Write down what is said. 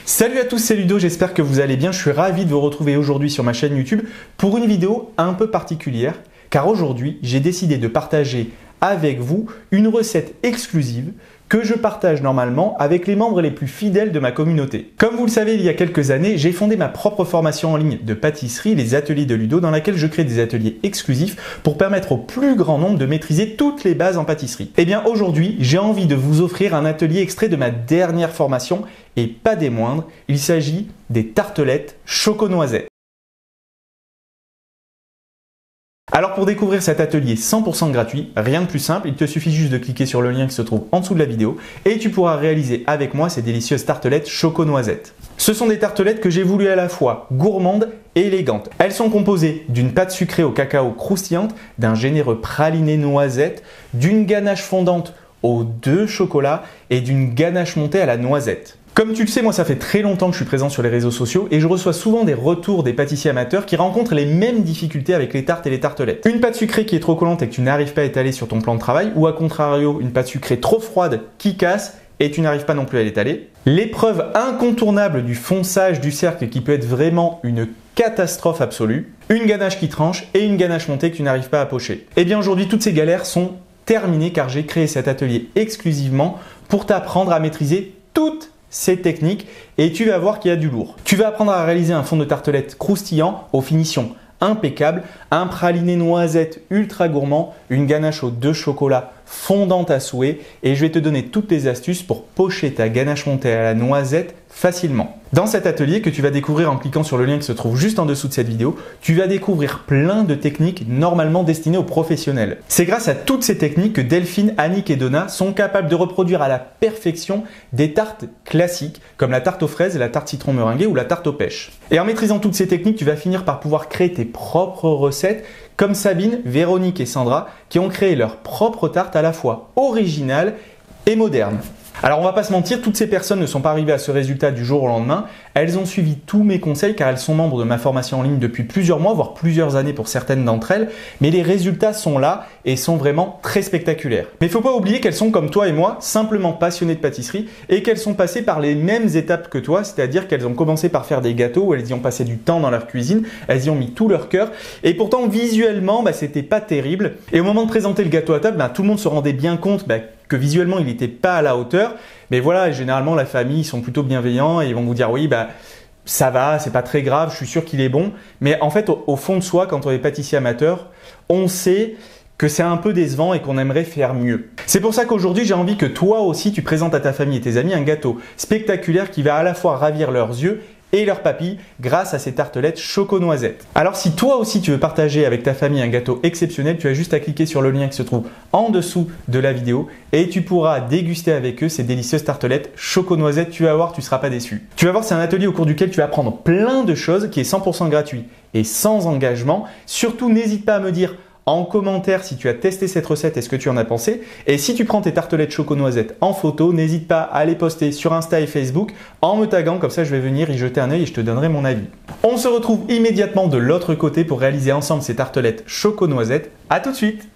Salut à tous, c'est Ludo, j'espère que vous allez bien. Je suis ravi de vous retrouver aujourd'hui sur ma chaîne YouTube pour une vidéo un peu particulière car aujourd'hui j'ai décidé de partager avec vous une recette exclusive que je partage normalement avec les membres les plus fidèles de ma communauté. Comme vous le savez, il y a quelques années, j'ai fondé ma propre formation en ligne de pâtisserie, les ateliers de Ludo, dans laquelle je crée des ateliers exclusifs pour permettre au plus grand nombre de maîtriser toutes les bases en pâtisserie. Et bien aujourd'hui, j'ai envie de vous offrir un atelier extrait de ma dernière formation et pas des moindres, il s'agit des tartelettes choco-noisettes. Alors pour découvrir cet atelier 100% gratuit, rien de plus simple, il te suffit juste de cliquer sur le lien qui se trouve en dessous de la vidéo et tu pourras réaliser avec moi ces délicieuses tartelettes choco-noisettes. Ce sont des tartelettes que j'ai voulu à la fois gourmandes et élégantes. Elles sont composées d'une pâte sucrée au cacao croustillante, d'un généreux praliné noisette, d'une ganache fondante aux 2 chocolats et d'une ganache montée à la noisette. Comme tu le sais, moi ça fait très longtemps que je suis présent sur les réseaux sociaux et je reçois souvent des retours des pâtissiers amateurs qui rencontrent les mêmes difficultés avec les tartes et les tartelettes. Une pâte sucrée qui est trop collante et que tu n'arrives pas à étaler sur ton plan de travail, ou à contrario une pâte sucrée trop froide qui casse et tu n'arrives pas non plus à l'étaler. L'épreuve incontournable du fonçage du cercle qui peut être vraiment une catastrophe absolue. Une ganache qui tranche et une ganache montée que tu n'arrives pas à pocher. Et bien aujourd'hui toutes ces galères sont terminées car j'ai créé cet atelier exclusivement pour t'apprendre à maîtriser toutes ces techniques et tu vas voir qu'il y a du lourd. Tu vas apprendre à réaliser un fond de tartelette croustillant aux finitions impeccables, un praliné noisette ultra gourmand, une ganache aux 2 chocolats fondante à souhait et je vais te donner toutes les astuces pour pocher ta ganache montée à la noisette facilement. Dans cet atelier que tu vas découvrir en cliquant sur le lien qui se trouve juste en dessous de cette vidéo, tu vas découvrir plein de techniques normalement destinées aux professionnels. C'est grâce à toutes ces techniques que Delphine, Annick et Donna sont capables de reproduire à la perfection des tartes classiques comme la tarte aux fraises, la tarte citron meringuée ou la tarte aux pêches. Et en maîtrisant toutes ces techniques, tu vas finir par pouvoir créer tes propres recettes comme Sabine, Véronique et Sandra qui ont créé leur propre tarte à la fois originale et moderne. Alors on va pas se mentir, toutes ces personnes ne sont pas arrivées à ce résultat du jour au lendemain. Elles ont suivi tous mes conseils car elles sont membres de ma formation en ligne depuis plusieurs mois, voire plusieurs années pour certaines d'entre elles. Mais les résultats sont là et sont vraiment très spectaculaires. Mais il ne faut pas oublier qu'elles sont comme toi et moi, simplement passionnées de pâtisserie et qu'elles sont passées par les mêmes étapes que toi, c'est-à-dire qu'elles ont commencé par faire des gâteaux où elles y ont passé du temps dans leur cuisine, elles y ont mis tout leur cœur et pourtant visuellement c'était pas terrible. Et au moment de présenter le gâteau à table, tout le monde se rendait bien compte que visuellement il n'était pas à la hauteur. Mais voilà, généralement la famille ils sont plutôt bienveillants et ils vont vous dire oui ça va, c'est pas très grave, je suis sûr qu'il est bon. Mais en fait au fond de soi, quand on est pâtissier amateur, on sait que c'est un peu décevant et qu'on aimerait faire mieux. C'est pour ça qu'aujourd'hui j'ai envie que toi aussi tu présentes à ta famille et tes amis un gâteau spectaculaire qui va à la fois ravir leurs yeux et leurs papilles grâce à ces tartelettes choco-noisettes. Alors si toi aussi tu veux partager avec ta famille un gâteau exceptionnel, tu as juste à cliquer sur le lien qui se trouve en dessous de la vidéo et tu pourras déguster avec eux ces délicieuses tartelettes choco-noisettes. Tu vas voir, tu ne seras pas déçu. Tu vas voir, c'est un atelier au cours duquel tu vas apprendre plein de choses qui est 100% gratuit et sans engagement. Surtout, n'hésite pas à me dire en commentaire si tu as testé cette recette et ce que tu en as pensé. Et si tu prends tes tartelettes choco-noisettes en photo, n'hésite pas à les poster sur Insta et Facebook en me taguant, comme ça je vais venir y jeter un œil et je te donnerai mon avis. On se retrouve immédiatement de l'autre côté pour réaliser ensemble ces tartelettes choco-noisettes. À tout de suite!